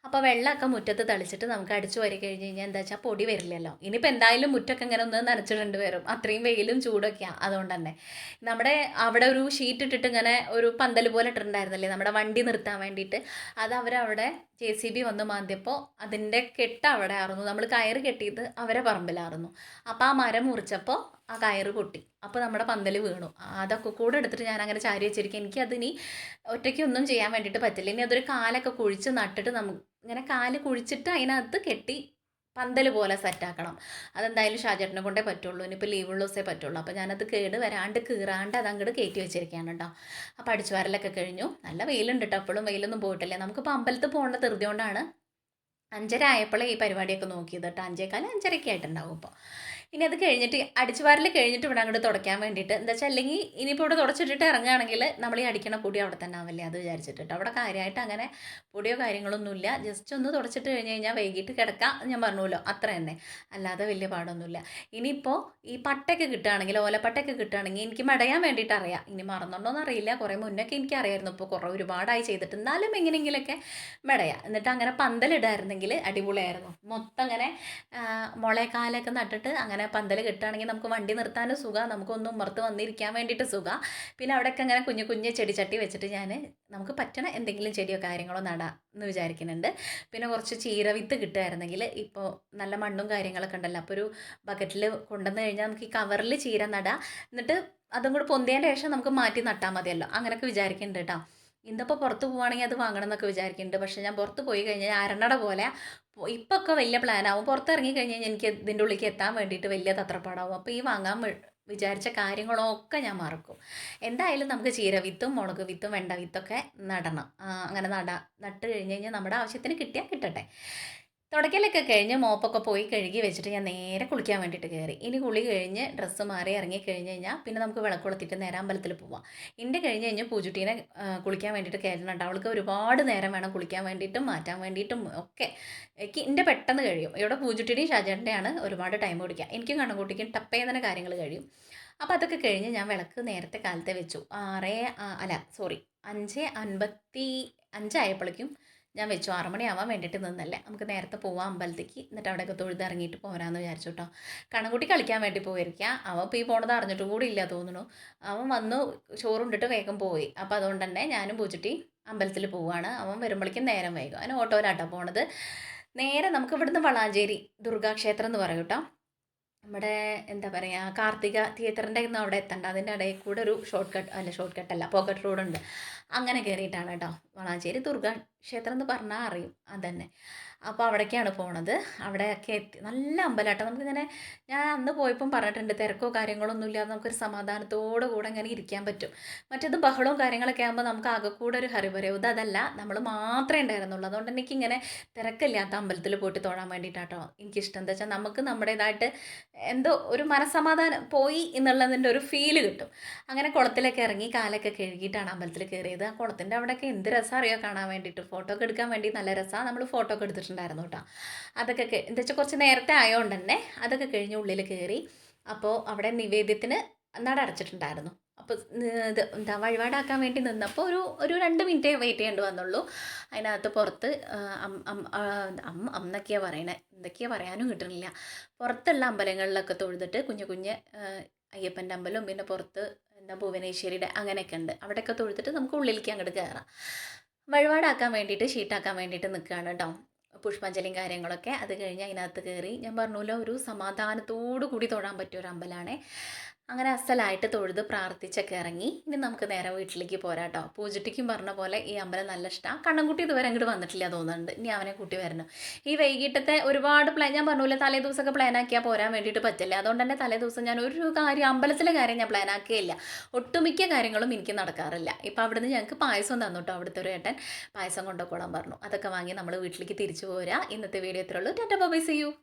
അപ്പോൾ വെള്ളമൊക്കെ മുറ്റത്ത് തളിച്ചിട്ട് നമുക്ക് അടിച്ചു വാരി കഴിഞ്ഞ് കഴിഞ്ഞാൽ എന്താ വെച്ചാൽ പൊടി വരില്ലല്ലോ. ഇനിയിപ്പോൾ എന്തായാലും മുറ്റൊക്കെ ഇങ്ങനെ ഒന്ന് നനച്ചിടേണ്ടി വരും, അത്രയും വെയിലും ചൂടൊക്കെയാണ്. അതുകൊണ്ട് തന്നെ നമ്മുടെ അവിടെ ഒരു ഷീറ്റ് ഇട്ടിട്ട് ഇങ്ങനെ ഒരു പന്തൽ പോലെ ഇട്ടിട്ടുണ്ടായിരുന്നില്ലേ നമ്മുടെ വണ്ടി നിർത്താൻ വേണ്ടിയിട്ട്, അത് അവരവിടെ JCB വന്ന് മാന്തിയപ്പോൾ അതിൻ്റെ കെട്ട് അവിടെ ആയിരുന്നു. നമ്മൾ കയറ് കെട്ടിയത് അവരെ പറമ്പിലായിരുന്നു. അപ്പോൾ ആ മരം മുറിച്ചപ്പോൾ ആ കയറ് പൊട്ടി. അപ്പോൾ നമ്മുടെ പന്തൽ വീണു. അതൊക്കെ കൂടെ എടുത്തിട്ട് ഞാൻ അങ്ങനെ ചാരി വെച്ചിരിക്കും. എനിക്കതിനി ഒറ്റയ്ക്കൊന്നും ചെയ്യാൻ വേണ്ടിയിട്ട് പറ്റില്ല. ഇനി അതൊരു കാലൊക്കെ കുഴിച്ച് നട്ടിട്ട് ഇങ്ങനെ കാല് കുഴിച്ചിട്ട് അതിനകത്ത് കെട്ടി പന്തൽ പോലെ സെറ്റാക്കണം. അതെന്തായാലും ഷാജേട്ടനെ കൊണ്ടേ പറ്റുള്ളൂ. ഇനിയിപ്പോൾ ലീവുള്ള ദിവസമേ പറ്റുള്ളൂ. അപ്പോൾ ഞാനത് കേട് വരാണ്ട് കീറാണ്ട് അത് അങ്ങോട്ട് കയറ്റി വെച്ചിരിക്കുകയാണ് കേട്ടോ. അപ്പോൾ അടിച്ചു വാരലൊക്കെ കഴിഞ്ഞു. നല്ല വെയിലുണ്ട് കേട്ടോ, അപ്പോഴും വെയിലൊന്നും പോയിട്ടില്ല. നമുക്കിപ്പോൾ അമ്പലത്തിൽ പോകേണ്ട ധൃതി കൊണ്ടാണ് 5:30 ആയപ്പോഴേ ഈ പരിപാടിയൊക്കെ നോക്കിയത് കേട്ടോ. 5:15 5:30 ആയിട്ടുണ്ടാവും ഇപ്പോൾ. ഇനി അത് കഴിഞ്ഞിട്ട് അടിച്ചു വാരൽ കഴിഞ്ഞിട്ട് ഇവിടെ അങ്ങോട്ട് തുടയ്ക്കാൻ വേണ്ടിയിട്ട്, എന്താ വെച്ചാൽ അല്ലെങ്കിൽ ഇനിയിപ്പോൾ ഇവിടെ തുടച്ചിട്ടിട്ട് ഇറങ്ങുകയാണെങ്കിൽ നമ്മൾ ഈ അടിക്കണ പൊടി അവിടെ തന്നെ ആവില്ലേ, അത് വിചാരിച്ചിട്ട് അവിടെ കാര്യമായിട്ട് അങ്ങനെ പൊടിയോ കാര്യങ്ങളൊന്നുമില്ല. ജസ്റ്റ് ഒന്ന് തുടച്ചിട്ട് കഴിഞ്ഞ് കഴിഞ്ഞാൽ വൈകിട്ട് കിടക്കാം, ഞാൻ പറഞ്ഞല്ലോ, അത്ര തന്നെ, അല്ലാതെ വലിയ പാടൊന്നുമില്ല. ഇനിയിപ്പോൾ ഈ പട്ടയൊക്കെ കിട്ടുകയാണെങ്കിൽ, ഓലപ്പട്ടയൊക്കെ കിട്ടുകയാണെങ്കിൽ എനിക്ക് മെടയാൻ വേണ്ടിയിട്ട് അറിയാം. ഇനി മറന്നുണ്ടോയെന്ന് അറിയില്ല, കുറേ മുന്നൊക്കെ എനിക്ക് അറിയായിരുന്നു. ഇപ്പോൾ ഒരുപാടായി ചെയ്തിട്ട്, എന്നാലും എങ്ങനെയെങ്കിലൊക്കെ മെടയാം. എന്നിട്ട് അങ്ങനെ പന്തലിടായിരുന്നെങ്കിൽ അടിപൊളിയായിരുന്നു. മൊത്തം അങ്ങനെ മുളക്കാലൊക്കെ നട്ടിട്ട് അങ്ങനെ പന്തൽ കെട്ടുകയാണെങ്കിൽ നമുക്ക് വണ്ടി നിർത്താനും സുഖമാണ്, നമുക്കൊന്നും ഉമ്മർത്ത് വന്നിരിക്കാൻ വേണ്ടിയിട്ട് സുഖമാണ്. പിന്നെ അവിടെയൊക്കെ അങ്ങനെ കുഞ്ഞു കുഞ്ഞു ചെടിച്ചട്ടി വെച്ചിട്ട് നമുക്ക് പറ്റണ എന്തെങ്കിലും ചെടിയോ കാര്യങ്ങളോ നടാം എന്ന് വിചാരിക്കുന്നുണ്ട്. പിന്നെ കുറച്ച് ചീരവിത്ത് കിട്ടുമായിരുന്നെങ്കിൽ, ഇപ്പോൾ നല്ല മണ്ണും കാര്യങ്ങളൊക്കെ ഉണ്ടല്ലോ, അപ്പോൾ ഒരു ബക്കറ്റിൽ കൊണ്ടുവന്ന് കഴിഞ്ഞാൽ നമുക്ക് ഈ കവറിൽ ചീര നടാം. എന്നിട്ട് അതും കൂടെ പൊന്തിയതിൻ്റെ ശേഷം നമുക്ക് മാറ്റി നട്ടാൽ മതിയല്ലോ, അങ്ങനെയൊക്കെ വിചാരിക്കുന്നുണ്ട് കേട്ടോ. ഇന്നിപ്പോൾ പുറത്ത് പോവുകയാണെങ്കിൽ അത് വാങ്ങണം എന്നൊക്കെ വിചാരിക്കുന്നുണ്ട്. പക്ഷേ ഞാൻ പുറത്ത് പോയി കഴിഞ്ഞാൽ അരണ്ണട പോലെ ഇപ്പോൾ ഒക്കെ വലിയ പ്ലാനാവും. പുറത്തിറങ്ങി കഴിഞ്ഞ് കഴിഞ്ഞാൽ എനിക്ക് ഇതിൻ്റെ ഉള്ളിലേക്ക് എത്താൻ വേണ്ടിയിട്ട് വലിയ തത്രപ്പാടാവും. അപ്പോൾ ഈ വാങ്ങാൻ വിചാരിച്ച കാര്യങ്ങളൊക്കെ ഞാൻ മറക്കും. എന്തായാലും നമുക്ക് ചീര വിത്തും മുളക് വിത്തും വെണ്ട വിത്തൊക്കെ നടണം. അങ്ങനെ നട്ട് കഴിഞ്ഞ് കഴിഞ്ഞാൽ നമ്മുടെ ആവശ്യത്തിന് കിട്ടിയാൽ കിട്ടട്ടെ. തുടയ്ക്കലൊക്കെ കഴിഞ്ഞ് മോപ്പൊക്കെ പോയി കഴുകി വെച്ചിട്ട് ഞാൻ നേരെ കുളിക്കാൻ വേണ്ടിയിട്ട് കയറി. ഇനി കുളി കഴിഞ്ഞ് ഡ്രസ്സ് മാറി ഇറങ്ങി കഴിഞ്ഞ് കഴിഞ്ഞാൽ പിന്നെ നമുക്ക് വിളക്ക് കൊളുത്തിയിട്ട് നേരെ അമ്പലത്തിൽ പോവാം. എൻ്റെ കഴിഞ്ഞ് കഴിഞ്ഞ് പൂജുട്ടീനെ കുളിക്കാൻ വേണ്ടിയിട്ട് കയറുന്നുണ്ട്. അവൾക്ക് ഒരുപാട് നേരം വേണം കുളിക്കാൻ വേണ്ടിയിട്ടും മാറ്റാൻ വേണ്ടിയിട്ടും ഒക്കെ. എൻ്റെ പെട്ടെന്ന് കഴിയും. ഇവിടെ പൂജുട്ടിയുടെയും ഷാജേട്ടൻ്റെയാണ് ഒരുപാട് ടൈം പിടിക്കുക. എനിക്കും കണ്ണുകൂട്ടിക്കും ടപ്പേ തന്നെ കാര്യങ്ങൾ കഴിയും. അപ്പോൾ അതൊക്കെ കഴിഞ്ഞ് ഞാൻ വിളക്ക് നേരത്തെ കാലത്തെ വെച്ചു. 5:55 ആയപ്പോഴേക്കും ഞാൻ വെച്ചു. 6 മണിയാവാൻ വേണ്ടിയിട്ട് നിന്നല്ലേ, നമുക്ക് നേരത്തെ പോവാം അമ്പലത്തേക്ക്, എന്നിട്ട് അവിടെയൊക്കെ തൊഴുതിറങ്ങിയിട്ട് പോരാമെന്ന് വിചാരിച്ചു കേട്ടോ. കണ്ണൻകുട്ടി കളിക്കാൻ വേണ്ടി പോയിരിക്കുക. അവൻ ഇപ്പോൾ ഈ പോണത് അറിഞ്ഞിട്ട് കൂടി ഇല്ല തോന്നുന്നു. അവൻ വന്നു ചോറുണ്ടിട്ട് വേഗം പോയി. അപ്പോൾ അതുകൊണ്ട് തന്നെ ഞാനും പൂച്ചിട്ടി അമ്പലത്തിൽ പോവുകയാണ്. അവൻ വരുമ്പോഴേക്കും നേരം വൈകും. അതിന് ഓട്ടോയിലാട്ടോ പോണത്. നേരെ നമുക്ക് ഇവിടുന്ന് വളാഞ്ചേരി ദുർഗാക്ഷേത്രം എന്ന് പറയും കേട്ടോ. നമ്മുടെ എന്താ പറയുക, കാർത്തിക തിയേറ്ററിൻ്റെ ഒന്നും അവിടെ എത്തണ്ട, അതിൻ്റെ ഇടയിൽ കൂടെ ഒരു ഷോർട്ട് കട്ടല്ല പോക്കറ്റ് റോഡുണ്ട്. അങ്ങനെ കയറിയിട്ടാണ് കേട്ടോ വളാഞ്ചേരി ദുർഗാ ക്ഷേത്രം എന്ന് പറഞ്ഞാൽ അറിയും, അതന്നെ. അപ്പോൾ അവിടേക്കാണ് പോണത്. അവിടെയൊക്കെ എത്തി. നല്ല അമ്പലമാട്ടോ. നമുക്കിങ്ങനെ, ഞാൻ അന്ന് പോയപ്പം പറഞ്ഞിട്ടുണ്ട്, തിരക്കോ കാര്യങ്ങളൊന്നും ഇല്ലാതെ നമുക്കൊരു സമാധാനത്തോടു കൂടെ ഇങ്ങനെ ഇരിക്കാൻ പറ്റും. മറ്റേത് ബഹളവും കാര്യങ്ങളൊക്കെ ആകുമ്പോൾ നമുക്ക് ആകെ കൂടെ ഒരു ഹറിബറിയും. ഇതല്ല, നമ്മൾ മാത്രമേ ഉണ്ടായിരുന്നുള്ളൂ. അതുകൊണ്ട് എനിക്കിങ്ങനെ തിരക്കില്ലാത്ത അമ്പലത്തിൽ പോയിട്ട് തൊഴാൻ വേണ്ടിയിട്ടാട്ടോ എനിക്കിഷ്ടം. എന്താ വെച്ചാൽ നമുക്ക് നമ്മുടേതായിട്ട് എന്തോ ഒരു മനസ്സമാധാനം പോയി എന്നുള്ളതിൻ്റെ ഒരു ഫീല് കിട്ടും. അങ്ങനെ കുളത്തിലൊക്കെ ഇറങ്ങി കാലൊക്കെ കഴുകിയിട്ടാണ് അമ്പലത്തിൽ കയറിയത്. ആ കുളത്തിൻ്റെ അവിടെയൊക്കെ എന്ത് രസം അറിയോ കാണാൻ വേണ്ടിയിട്ട്. ഫോട്ടോ ഒക്കെ എടുക്കാൻ വേണ്ടി നല്ല രസമാണ്. നമ്മൾ ഫോട്ടോ ഒക്കെ എടുത്തിട്ടുണ്ടായിരുന്നു കേട്ടോ. അതൊക്കെ എന്താ വെച്ചാൽ കുറച്ച് നേരത്തെ ആയതുകൊണ്ട് തന്നെ അതൊക്കെ കഴിഞ്ഞ് ഉള്ളിൽ കയറി. അപ്പോൾ അവിടെ നിവേദ്യത്തിന് നട അടച്ചിട്ടുണ്ടായിരുന്നു. അപ്പോൾ ഇത് എന്താ വഴിപാടാക്കാൻ വേണ്ടി നിന്നപ്പോൾ ഒരു 2 മിനിറ്റേ വെയിറ്റ് ചെയ്യേണ്ടി വന്നുള്ളൂ. അതിനകത്ത് പുറത്ത് എന്നൊക്കെയാണ് പറയണേ, എന്തൊക്കെയാണ് പറയാനും കിട്ടുന്നില്ല. പുറത്തുള്ള അമ്പലങ്ങളിലൊക്കെ തൊഴുതിട്ട് കുഞ്ഞ് അയ്യപ്പൻ്റെ അമ്പലവും പിന്നെ പുറത്ത് എന്താ ഭുവനേശ്വരിയുടെ അങ്ങനെയൊക്കെ ഉണ്ട്. അവിടെയൊക്കെ തൊഴുതിട്ട് നമുക്ക് ഉള്ളിലേക്ക് അങ്ങോട്ട് കയറാം. വഴിപാടാക്കാൻ വേണ്ടിയിട്ട് ഷീട്ടാക്കാൻ വേണ്ടിയിട്ട് നിൽക്കുകയാണ് കേട്ടോ. പുഷ്പാഞ്ജലിയും കാര്യങ്ങളൊക്കെ അത് കഴിഞ്ഞ് അതിനകത്ത് കയറി. ഞാൻ പറഞ്ഞല്ലോ, ഒരു സമാധാനത്തോടു കൂടി തൊഴാൻ പറ്റിയ ഒരു അമ്പലമാണ്. അങ്ങനെ അസ്സലായിട്ട് തൊഴുത് പ്രാർത്ഥിച്ചൊക്കെ ഇറങ്ങി. ഇനി നമുക്ക് നേരെ വീട്ടിലേക്ക് പോരാട്ടോ. പൂജട്ടിക്കും പറഞ്ഞ പോലെ ഈ അമ്പലം നല്ല ഇഷ്ടമാണ്. കണ്ണൻകുട്ടി ഇതുവരെ അങ്ങോട്ട് വന്നിട്ടില്ല തോന്നുന്നുണ്ട്. ഇനി അവനെ കൂട്ടി വരണം. ഈ വൈകിട്ടത്തെ ഒരുപാട് പ്ലാൻ ഞാൻ പറഞ്ഞില്ലേ, തലേ ദിവസമൊക്കെ പ്ലാൻ ആക്കിയാൽ പോരാൻ വേണ്ടിയിട്ട് പറ്റില്ല. അതുകൊണ്ട് തന്നെ തലേ ദിവസം ഞാൻ ഒരു കാര്യം, അമ്പലത്തിലെ കാര്യം ഞാൻ പ്ലാൻ ആക്കുകയില്ല. ഒട്ടുമിക്ക കാര്യങ്ങളും എനിക്ക് നടക്കാറില്ല. ഇപ്പം അവിടുന്ന് ഞങ്ങൾക്ക് പായസം തന്നു കേട്ടോ. അവിടുത്തെ ഒരു ഏട്ടൻ പായസം കൊണ്ടുപോയിക്കോളാൻ പറഞ്ഞു. അതൊക്കെ വാങ്ങി നമ്മൾ വീട്ടിലേക്ക് തിരിച്ചു പോരാ. ഇന്നത്തെ വീഡിയോ ഇത്രയുള്ളൂ. Tata bye bye, see U.